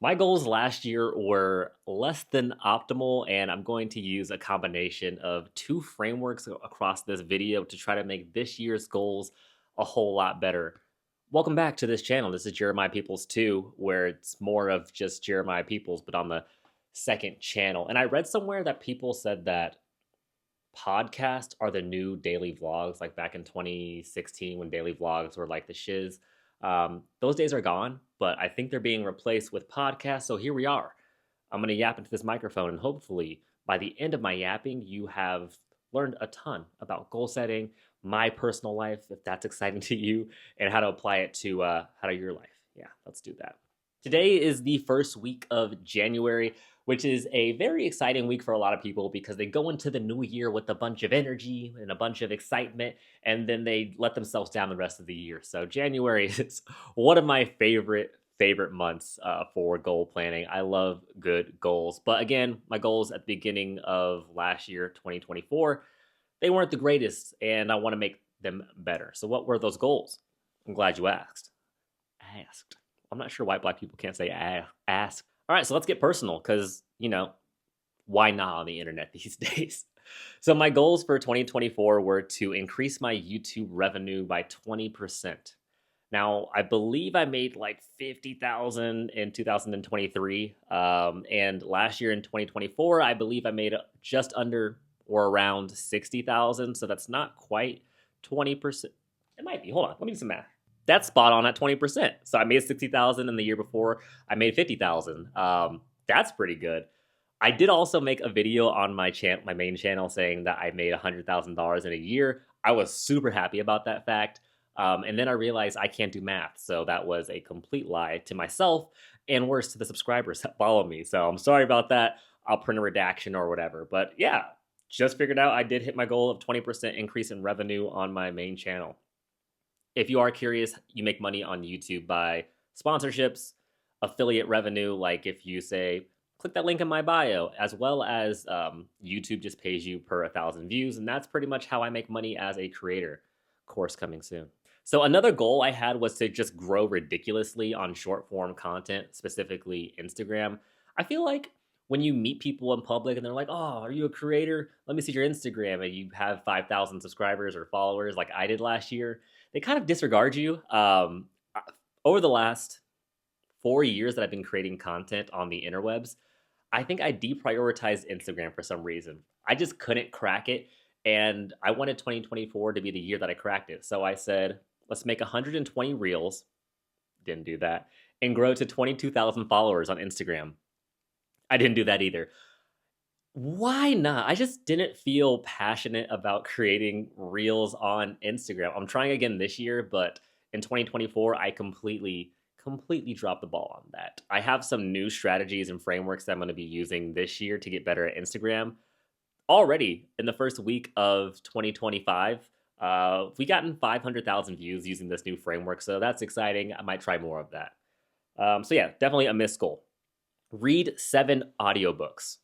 My goals last year were less than optimal, and I'm going to use a combination of two frameworks across this video to try to make this year's goals a whole lot better. Welcome back to this channel. This is Jeremiah Peoples 2, where it's more of just Jeremiah Peoples, but on the second channel. And I read somewhere that people said that podcasts are the new daily vlogs, like back in 2016 when daily vlogs were like the shiz. Those days are gone, but I think they're being replaced with podcasts. So here we are. I'm going to yap into this microphone, and hopefully by the end of my yapping, you have learned a ton about goal setting, my personal life, if that's exciting to you, and how to apply it to how to your life. Yeah, let's do that. Today is the first week of January, which is a very exciting week for a lot of people because they go into the new year with a bunch of energy and a bunch of excitement, and then they let themselves down the rest of the year. So January is one of my favorite months for goal planning. I love good goals. But again, my goals at the beginning of last year, 2024, they weren't the greatest, and I want to make them better. So what were those goals? I'm glad you asked. I'm not sure why black people can't say ask. All right, so let's get personal because, why not on the internet these days? So my goals for 2024 were to increase my YouTube revenue by 20%. Now, I believe I made like 50,000 in 2023. And last year in 2024, I believe I made just under or around 60,000. So that's not quite 20%. It might be. Hold on. Let me do some math. That's spot on at 20%. So I made 60,000 in the year before. I made 50,000. That's pretty good. I did also make a video on my main channel saying that I made $100,000 in a year. I was super happy about that fact. And then I realized I can't do math. So that was a complete lie to myself and worse to the subscribers that follow me. So I'm sorry about that. I'll print a redaction or whatever. But yeah, just figured out I did hit my goal of 20% increase in revenue on my main channel. If you are curious, you make money on YouTube by sponsorships, affiliate revenue, like if you say, click that link in my bio, as well as YouTube just pays you per 1,000 views. And that's pretty much how I make money as a creator. Course coming soon. So another goal I had was to just grow ridiculously on short form content, specifically Instagram. I feel like when you meet people in public and they're like, oh, are you a creator? Let me see your Instagram. And you have 5,000 subscribers or followers like I did last year. They kind of disregard you. Over the last 4 years that I've been creating content on the interwebs, I think I deprioritized Instagram for some reason. I just couldn't crack it. And I wanted 2024 to be the year that I cracked it. So I said, let's make 120 reels. Didn't do that. And grow to 22,000 followers on Instagram. I didn't do that either. Why not? I just didn't feel passionate about creating reels on Instagram. I'm trying again this year, but in 2024, I completely dropped the ball on that. I have some new strategies and frameworks that I'm going to be using this year to get better at Instagram. Already in the first week of 2025, we gotten 500,000 views using this new framework, so that's exciting. I might try more of that. So yeah, definitely a missed goal. Read 7 audiobooks.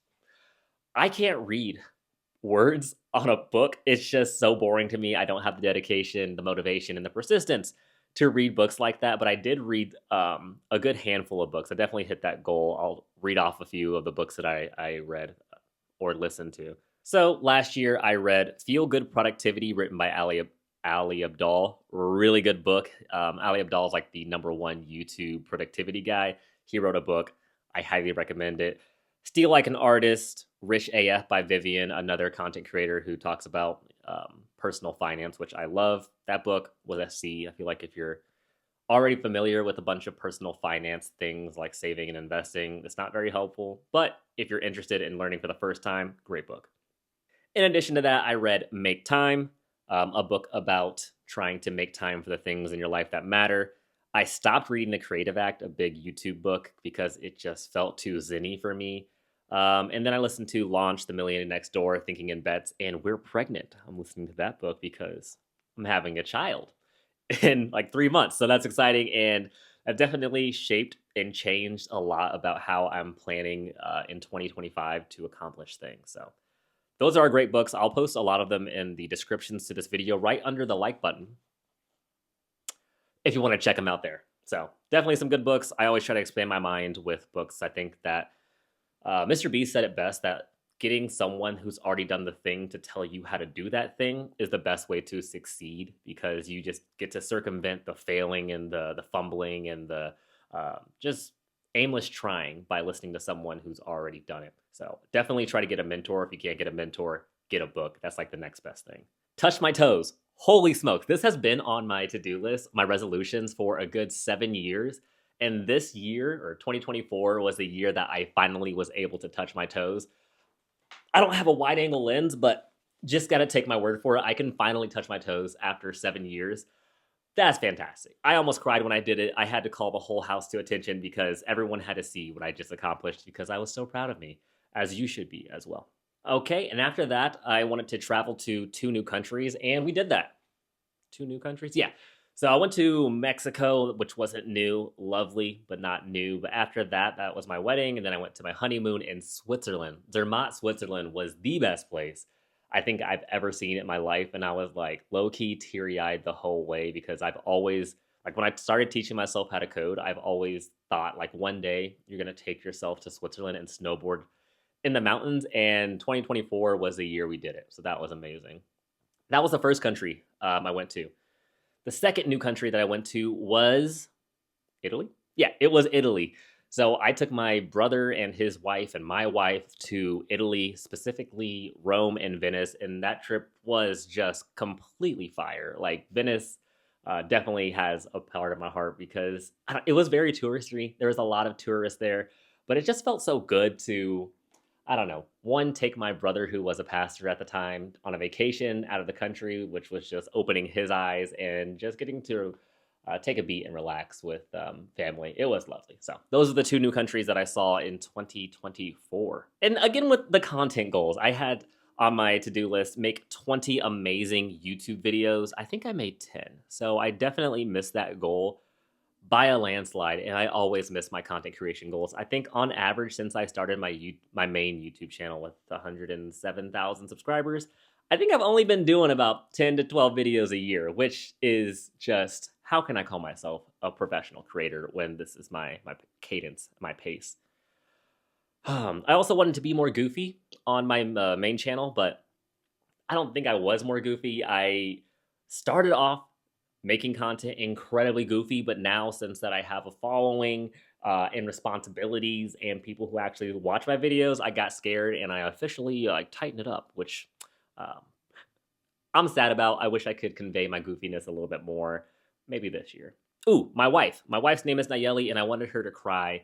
I can't read words on a book. It's just so boring to me. I don't have the dedication, the motivation, and the persistence to read books like that, but I did read a good handful of books. I definitely hit that goal. I'll read off a few of the books that I read or listened to. So last year I read Feel Good Productivity, written by Ali Abdaal. Really good book. Ali Abdaal is like the #1 YouTube productivity guy. He wrote a book. I highly recommend it. Steal Like an Artist, Rich AF by Vivian, another content creator who talks about personal finance, which I love. That book was SC. I feel like if you're already familiar with a bunch of personal finance things like saving and investing, it's not very helpful. But if you're interested in learning for the first time, great book. In addition to that, I read Make Time, a book about trying to make time for the things in your life that matter. I stopped reading The Creative Act, a big YouTube book, because it just felt too zinny for me. And then I listened to Launch, The Millionaire Next Door, Thinking in Bets, and We're Pregnant. I'm listening to that book because I'm having a child in like 3 months. So that's exciting. And I've definitely shaped and changed a lot about how I'm planning in 2025 to accomplish things. So those are great books. I'll post a lot of them in the descriptions to this video right under the like button if you want to check them out there. So definitely some good books. I always try to expand my mind with books. I think that Mr. B said it best that getting someone who's already done the thing to tell you how to do that thing is the best way to succeed because you just get to circumvent the failing and the fumbling and the just aimless trying by listening to someone who's already done it. So definitely try to get a mentor. If you can't get a mentor, get a book. That's like the next best thing. Touch my toes. Holy smokes. This has been on my to-do list, my resolutions for a good 7 years. And this year, or 2024, was the year that I finally was able to touch my toes. I don't have a wide angle lens, but just got to take my word for it. I can finally touch my toes after 7 years. That's fantastic. I almost cried when I did it. I had to call the whole house to attention because everyone had to see what I just accomplished because I was so proud of me, as you should be as well. Okay, and after that, I wanted to travel to 2 new countries, and we did that. 2 new countries? Yeah. So I went to Mexico, which wasn't new, lovely, but not new. But after that, that was my wedding, and then I went to my honeymoon in Switzerland. Zermatt, Switzerland was the best place I think I've ever seen in my life, and I was like low key teary eyed the whole way because I've always like when I started teaching myself how to code, I've always thought like one day you're gonna take yourself to Switzerland and snowboard in the mountains, and 2024 was the year we did it. So that was amazing. That was the first country I went to. The second new country that I went to was Italy. Yeah, it was Italy. So I took my brother and his wife and my wife to Italy, specifically Rome and Venice, and that trip was just completely fire. Like Venice definitely has a part of my heart because it was very touristy. There was a lot of tourists there, but it just felt so good to, I don't know, one, take my brother, who was a pastor at the time, on a vacation out of the country, which was just opening his eyes and just getting to take a beat and relax with family. It was lovely. So, those are the 2 new countries that I saw in 2024. And again, with the content goals, I had on my to do list make 20 amazing YouTube videos. I think I made 10. So, I definitely missed that goal by a landslide, and I always miss my content creation goals. I think on average, since I started my main YouTube channel with 107,000 subscribers, I think I've only been doing about 10 to 12 videos a year, which is just, how can I call myself a professional creator when this is my cadence, my pace? I also wanted to be more goofy on my main channel, but I don't think I was more goofy. I started off making content incredibly goofy, but now since that I have a following and responsibilities and people who actually watch my videos, I got scared and I officially tightened it up, which um, I'm sad about. I wish I could convey my goofiness a little bit more, maybe this year. Ooh, my wife. My wife's name is Nayeli, and I wanted her to cry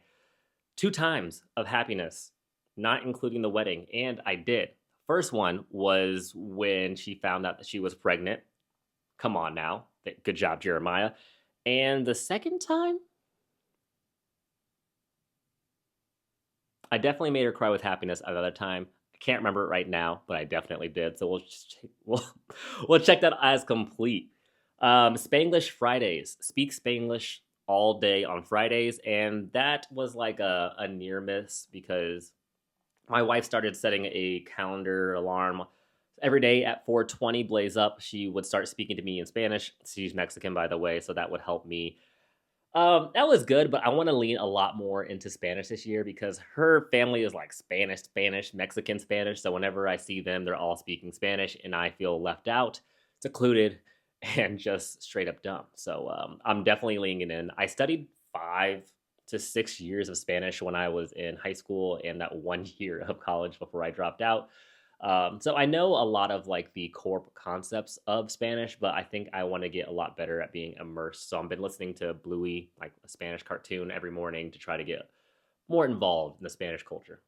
2 times of happiness, not including the wedding, and I did. First one was when she found out that she was pregnant. Come on now. Good job, Jeremiah. And the second time, I definitely made her cry with happiness another time. I can't remember it right now, but I definitely did. So we'll check that as complete. Spanglish Fridays. Speak Spanglish all day on Fridays, and that was like a near miss because my wife started setting a calendar alarm every day at 4:20 blaze up. She would start speaking to me in Spanish. She's Mexican, by the way, so that would help me. That was good, but I want to lean a lot more into Spanish this year because her family is like Spanish, Mexican Spanish. So whenever I see them, they're all speaking Spanish, and I feel left out, secluded, and just straight up dumb. So I'm definitely leaning in. I studied 5 to 6 years of Spanish when I was in high school and that 1 year of college before I dropped out. So I know a lot of like the core concepts of Spanish, but I think I want to get a lot better at being immersed. So I've been listening to Bluey, like a Spanish cartoon, every morning to try to get more involved in the Spanish culture.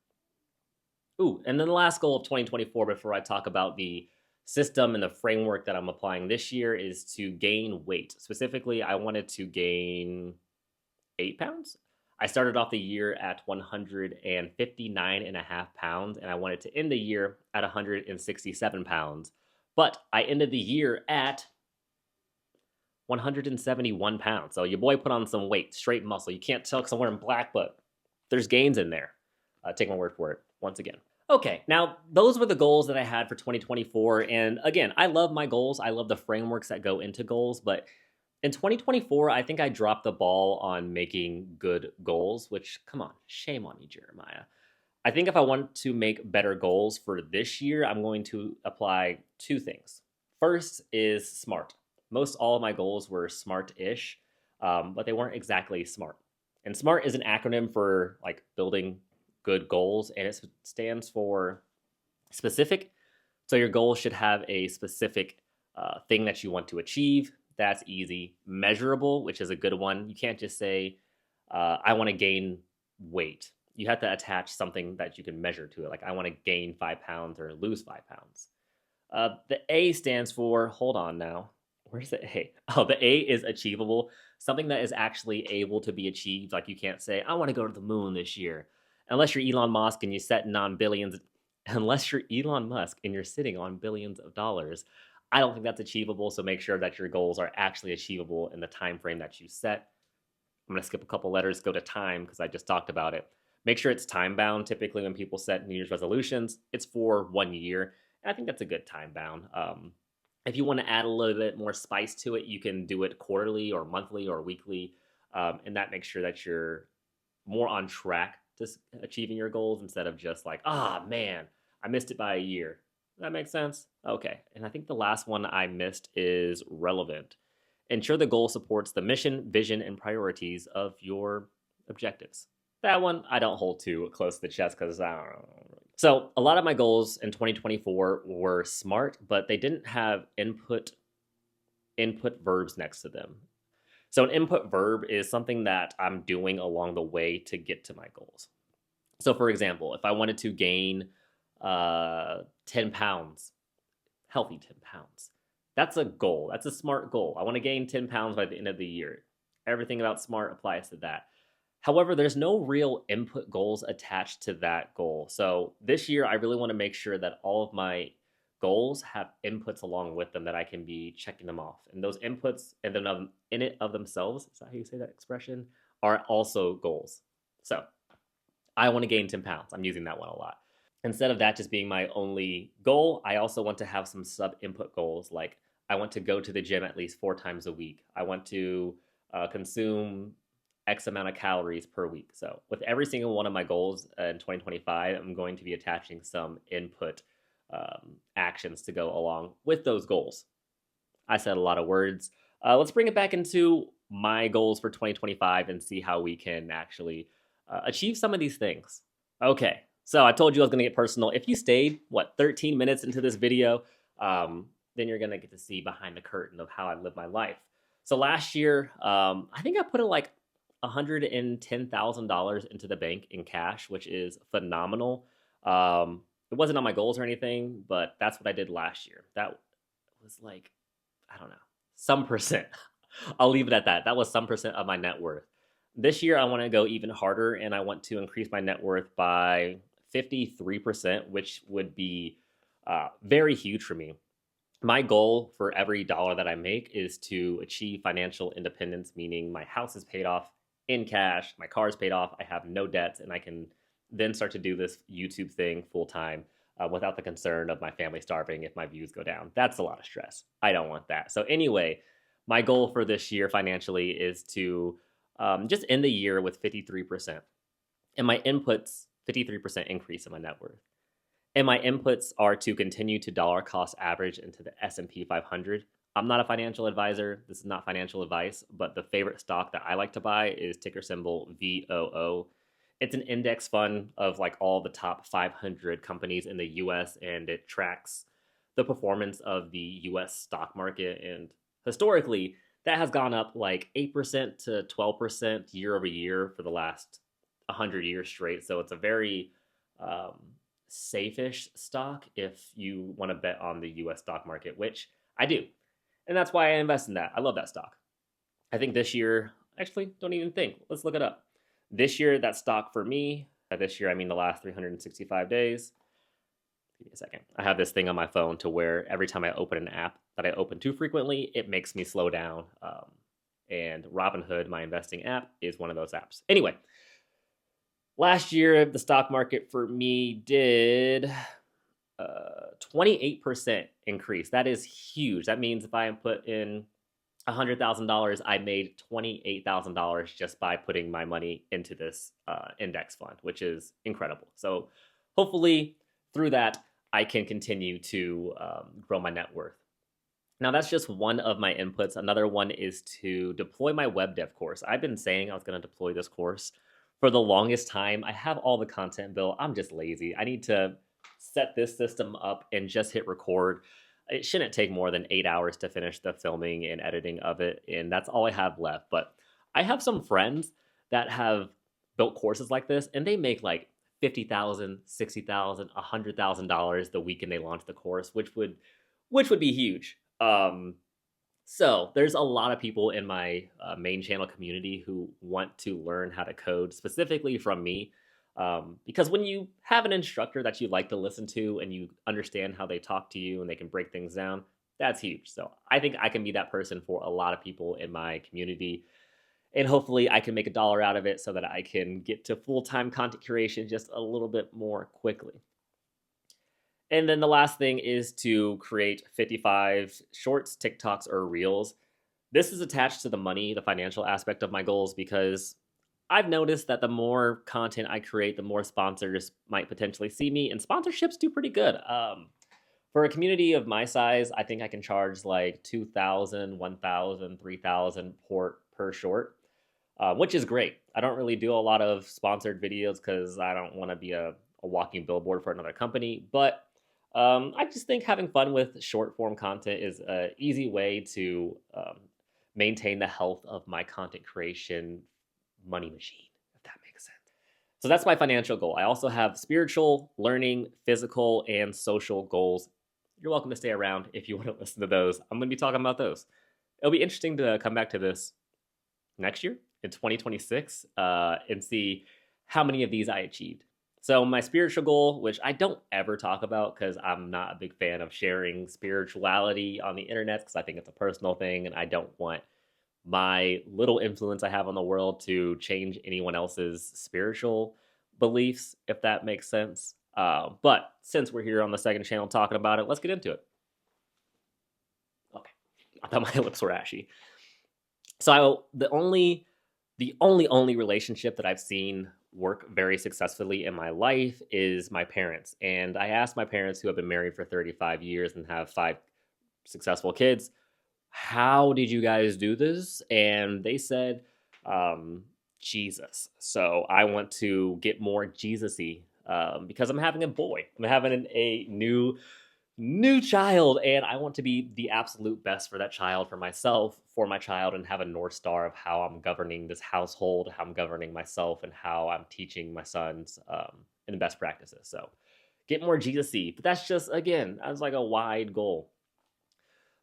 Ooh, and then the last goal of 2024 before I talk about the system and the framework that I'm applying this year is to gain weight. Specifically, I wanted to gain 8 pounds. I started off the year at 159 and a half pounds, and I wanted to end the year at 167 pounds. But I ended the year at 171 pounds. So your boy put on some weight, straight muscle. You can't tell because I'm wearing black, but there's gains in there. Take my word for it once again. Okay, now those were the goals that I had for 2024. And again, I love my goals. I love the frameworks that go into goals, but In 2024, I think I dropped the ball on making good goals, which, come on, shame on you, Jeremiah. I think if I want to make better goals for this year, I'm going to apply two things. First is SMART. Most all of my goals were smart ish, but they weren't exactly smart. And SMART is an acronym for like building good goals, and it stands for specific. So your goal should have a specific thing that you want to achieve. That's easy. Measurable, which is a good one. You can't just say, I want to gain weight. You have to attach something that you can measure to it. Like, I want to gain 5 pounds or lose 5 pounds. The A stands for, hold on now. Where's the A? Oh, the A is achievable. Something that is actually able to be achieved. Like, you can't say, I want to go to the moon this year. Unless you're Elon Musk and you're sitting on billions, unless you're Elon Musk and you're sitting on billions of dollars, I don't think that's achievable. So make sure that your goals are actually achievable in the time frame that you set. I'm going to skip a couple letters, go to time because I just talked about it. Make sure it's time bound. Typically, when people set New Year's resolutions, it's for 1 year. And I think that's a good time bound. If you want to add a little bit more spice to it, you can do it quarterly or monthly or weekly. And that makes sure that you're more on track to achieving your goals instead of just like, ah, man, I missed it by a year. Does that make sense? Okay. And I think the last one I missed is relevant. Ensure the goal supports the mission, vision, and priorities of your objectives. That one I don't hold too close to the chest because I don't know. So a lot of my goals in 2024 were smart, but they didn't have input verbs next to them. So an input verb is something that I'm doing along the way to get to my goals. So for example, if I wanted to gain 10 pounds, healthy 10 pounds, that's a goal. That's a smart goal. I want to gain 10 pounds by the end of the year. Everything about smart applies to that. However, there's no real input goals attached to that goal. So this year, I really want to make sure that all of my goals have inputs along with them that I can be checking them off. And those inputs in it of themselves, is that how you say that expression, are also goals. So I want to gain 10 pounds. I'm using that one a lot. Instead of that just being my only goal, I also want to have some sub-input goals, like I want to go to the gym at least 4 times a week. I want to consume X amount of calories per week. So with every single one of my goals in 2025, I'm going to be attaching some input actions to go along with those goals. I said a lot of words. Let's bring it back into my goals for 2025 and see how we can actually achieve some of these things. Okay, so I told you I was going to get personal. If you stayed, 13 minutes into this video, then you're going to get to see behind the curtain of how I live my life. So last year, I think I put like $110,000 into the bank in cash, which is phenomenal. It wasn't on my goals or anything, but that's what I did last year. That was like, I don't know, some percent. I'll leave it at that. That was some percent of my net worth. This year, I want to go even harder, and I want to increase my net worth by 53%, which would be very huge for me. My goal for every dollar that I make is to achieve financial independence, meaning my house is paid off in cash, my car is paid off, I have no debts, and I can then start to do this YouTube thing full time without the concern of my family starving if my views go down. That's a lot of stress. I don't want that. So anyway, my goal for this year financially is to just end the year with 53%. And my inputs, 53% increase in my net worth. And my inputs are to continue to dollar cost average into the S&P 500. I'm not a financial advisor. This is not financial advice, but the favorite stock that I like to buy is ticker symbol VOO. It's an index fund of like all the top 500 companies in the US, and it tracks the performance of the US stock market. And historically, that has gone up like 8% to 12% year over year for the last 100 years straight. So it's a very safe-ish stock if you want to bet on the US stock market, which I do. And that's why I invest in that. I love that stock. I think this year, actually, don't even think. Let's look it up. This year, that stock for me, this year, I mean the last 365 days. Give me a second. I have this thing on my phone to where every time I open an app that I open too frequently, it makes me slow down. And Robinhood, my investing app, is one of those apps. Anyway, last year, the stock market for me did 28% increase. That is huge. That means if I put in $100,000, I made $28,000 just by putting my money into this index fund, which is incredible. So hopefully through that, I can continue to grow my net worth. Now, that's just one of my inputs. Another one is to deploy my web dev course. I've been saying I was going to deploy this course for the longest time. I have all the content built. I'm just lazy. I need to set this system up and just hit record. It shouldn't take more than 8 hours to finish the filming and editing of it, and that's all I have left. But I have some friends that have built courses like this, and they make like $50,000, $60,000, $100,000 the weekend they launch the course, which would be huge. So there's a lot of people in my main channel community who want to learn how to code specifically from me. Because when you have an instructor that you like to listen to and you understand how they talk to you and they can break things down, that's huge. So I think I can be that person for a lot of people in my community. And hopefully I can make $1 out of it so that I can get to full-time content creation just a little bit more quickly. And then the last thing is to create 55 shorts, TikToks, or Reels. This is attached to the money, the financial aspect of my goals, because I've noticed that the more content I create, the more sponsors might potentially see me, and sponsorships do pretty good. For a community of my size, I think I can charge like 2,000, 1,000, 3,000 per short, which is great. I don't really do a lot of sponsored videos because I don't want to be a walking billboard for another company, but I just think having fun with short form content is an easy way to maintain the health of my content creation money machine, if that makes sense. So that's my financial goal. I also have spiritual, learning, physical, and social goals. You're welcome to stay around if you want to listen to those. I'm going to be talking about those. It'll be interesting to come back to this next year in 2026 and see how many of these I achieved. So my spiritual goal, which I don't ever talk about because I'm not a big fan of sharing spirituality on the internet because I think it's a personal thing and I don't want my little influence I have on the world to change anyone else's spiritual beliefs, if that makes sense. But since we're here on the second channel talking about it, let's get into it. Okay, I thought my lips were ashy. So the only relationship that I've seen work very successfully in my life is my parents. And I asked my parents, who have been married for 35 years and have 5 successful kids, how did you guys do this? And they said, Jesus. So I want to get more Jesus-y because I'm having a boy. I'm having a new child, and I want to be the absolute best for that child, for myself, for my child, and have a North Star of how I'm governing this household, how I'm governing myself, and how I'm teaching my sons in the best practices. So get more Jesus-y. But that's just, again, that's like a wide goal.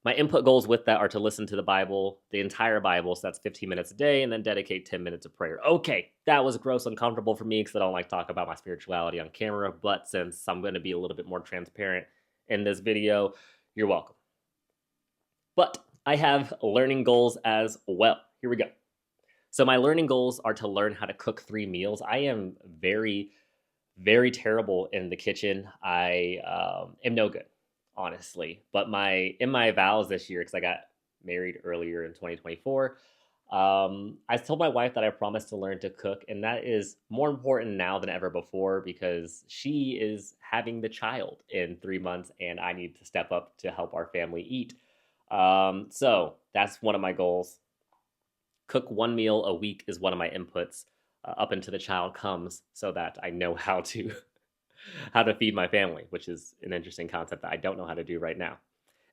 My input goals with that are to listen to the Bible, the entire Bible, so that's 15 minutes a day, and then dedicate 10 minutes of prayer. Okay, that was gross uncomfortable for me because I don't like talk about my spirituality on camera, but since I'm going to be a little bit more transparent in this video, you're welcome. But I have learning goals as well. Here we go. So my learning goals are to learn how to cook 3 meals. I am very, very terrible in the kitchen. I am no good, honestly. But in my vows this year, because I got married earlier in 2024, I told my wife that I promised to learn to cook, and that is more important now than ever before because she is having the child in 3 months, and I need to step up to help our family eat. So that's one of my goals. Cook 1 meal a week is one of my inputs up until the child comes, so that I know how to feed my family, which is an interesting concept that I don't know how to do right now.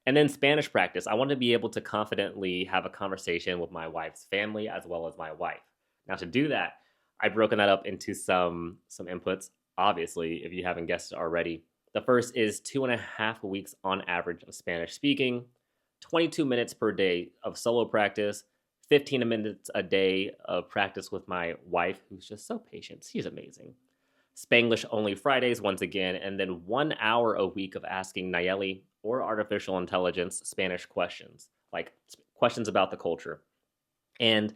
And then Spanish practice. I want to be able to confidently have a conversation with my wife's family as well as my wife. Now, to do that, I've broken that up into some inputs. Obviously, if you haven't guessed it already, the first is 2.5 weeks on average of Spanish speaking, 22 minutes per day of solo practice, 15 minutes a day of practice with my wife, who's just so patient. She's amazing. Spanglish only Fridays once again, and then 1 hour a week of asking Nayeli or artificial intelligence Spanish questions, like questions about the culture. And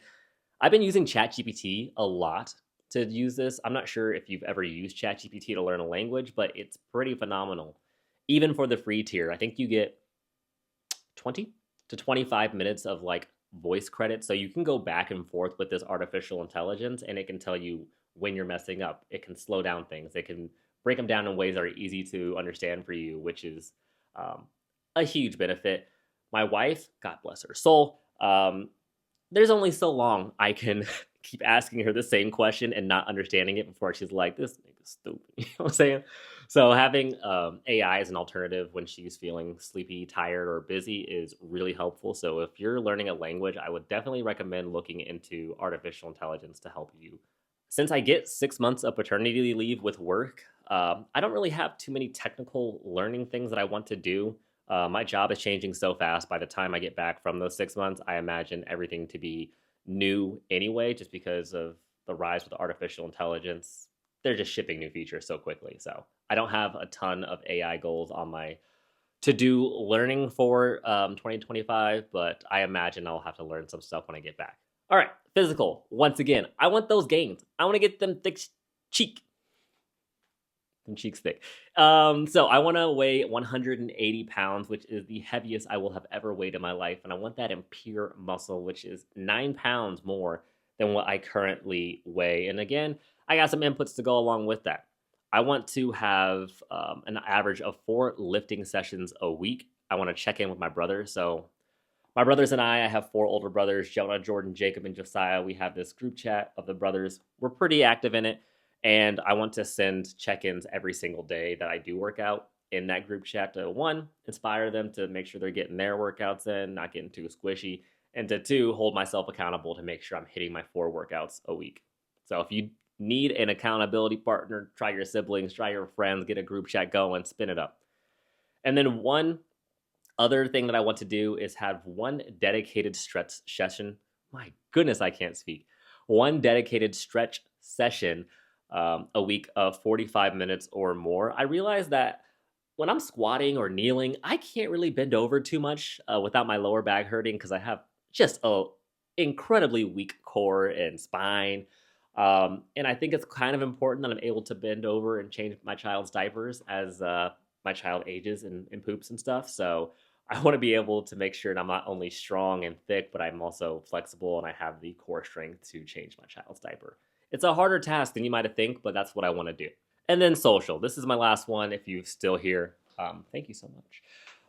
I've been using ChatGPT a lot to use this. I'm not sure if you've ever used ChatGPT to learn a language, but it's pretty phenomenal. Even for the free tier, I think you get 20 to 25 minutes of like voice credit. So you can go back and forth with this artificial intelligence and it can tell you when you're messing up. It can slow down things. It can break them down in ways that are easy to understand for you, which is um, a huge benefit. My wife, God bless her soul, there's only so long I can keep asking her the same question and not understanding it before she's like, this nigga's stupid. You know what I'm saying? So having AI as an alternative when she's feeling sleepy, tired, or busy is really helpful. So if you're learning a language, I would definitely recommend looking into artificial intelligence to help you. Since I get 6 months of paternity leave with work, I don't really have too many technical learning things that I want to do. My job is changing so fast. By the time I get back from those 6 months, I imagine everything to be new anyway, just because of the rise with artificial intelligence. They're just shipping new features so quickly. So I don't have a ton of AI goals on my to do learning for 2025, but I imagine I'll have to learn some stuff when I get back. All right, physical. Once again, I want those gains. I want to get them thick cheek and cheeks thick. So I want to weigh 180 pounds, which is the heaviest I will have ever weighed in my life. And I want that in pure muscle, which is 9 pounds more than what I currently weigh. And again, I got some inputs to go along with that. I want to have an average of 4 lifting sessions a week. I want to check in with my brother. So my brothers and I have 4 older brothers, Jonah, Jordan, Jacob, and Josiah. We have this group chat of the brothers. We're pretty active in it. And I want to send check-ins every single day that I do work out in that group chat to, one, inspire them to make sure they're getting their workouts in, not getting too squishy, and to, two, hold myself accountable to make sure I'm hitting my 4 workouts a week. So if you need an accountability partner, try your siblings, try your friends, get a group chat going, spin it up. And then one other thing that I want to do is have one dedicated stretch session. My goodness, I can't speak. One dedicated stretch session a week of 45 minutes or more. I realize that when I'm squatting or kneeling, I can't really bend over too much without my lower back hurting because I have just a incredibly weak core and spine. And I think it's kind of important that I'm able to bend over and change my child's diapers as my child ages and poops and stuff. So I want to be able to make sure that I'm not only strong and thick, but I'm also flexible and I have the core strength to change my child's diaper. It's a harder task than you might have think, but that's what I want to do. And then social. This is my last one. If you're still here, thank you so much.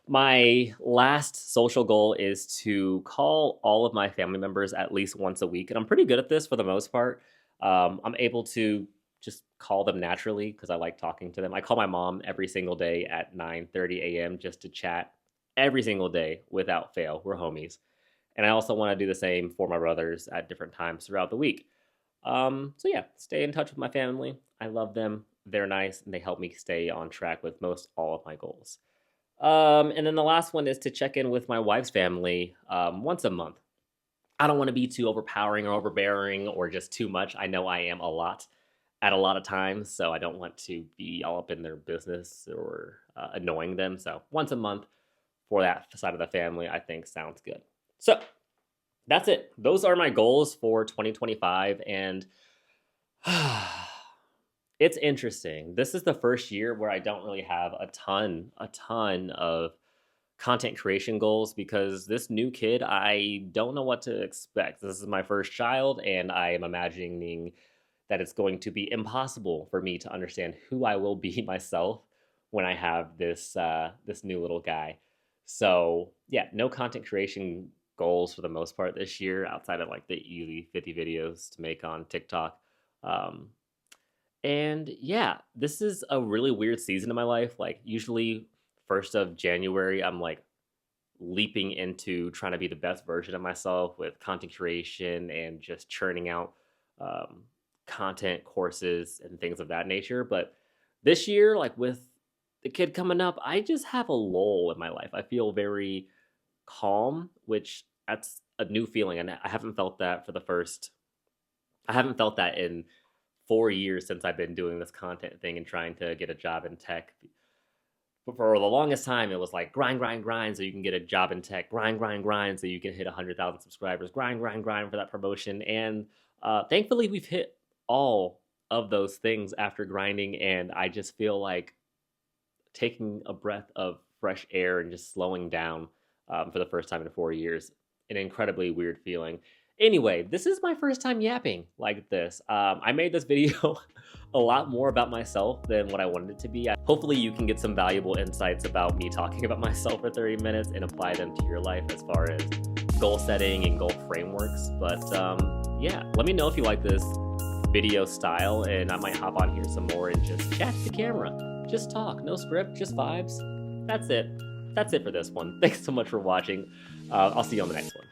My last social goal is to call all of my family members at least once a week. And I'm pretty good at this for the most part. I'm able to just call them naturally because I like talking to them. I call my mom every single day at 9:30 a.m. just to chat every single day without fail. We're homies. And I also want to do the same for my brothers at different times throughout the week. So yeah, stay in touch with my family. I love them. They're nice and they help me stay on track with most all of my goals. And then the last one is to check in with my wife's family once a month. I don't want to be too overpowering or overbearing or just too much. I know I am a lot at a lot of times, so I don't want to be all up in their business or annoying them. So once a month for that side of the family, I think sounds good. So that's it. Those are my goals for 2025. And it's interesting. This is the first year where I don't really have a ton of content creation goals because this new kid, I don't know what to expect. This is my first child, and I am imagining that it's going to be impossible for me to understand who I will be myself when I have this new little guy. So yeah, no content creation goals for the most part this year, outside of like the easy 50 videos to make on TikTok. Um, and yeah, this is a really weird season in my life. Like usually 1st of January, I'm like leaping into trying to be the best version of myself with content creation and just churning out um, content courses and things of that nature. But this year, like with the kid coming up, I just have a lull in my life. I feel very calm, which that's a new feeling. And I haven't felt that I haven't felt that in 4 years since I've been doing this content thing and trying to get a job in tech. But for the longest time, it was like grind, grind, grind so you can get a job in tech, grind, grind, grind so you can hit 100,000 subscribers, grind, grind, grind for that promotion. And thankfully, we've hit all of those things after grinding. And I just feel like taking a breath of fresh air and just slowing down for the first time in 4 years. an incredibly weird feeling. Anyway, this is my first time yapping like this. I made this video a lot more about myself than what I wanted it to be. Hopefully you can get some valuable insights about me talking about myself for 30 minutes and apply them to your life as far as goal setting and goal frameworks. But yeah, let me know if you like this video style, and I might hop on here some more and just chat to the camera. Just talk, no script, just vibes. That's it. That's it for this one. Thanks so much for watching. I'll see you on the next one.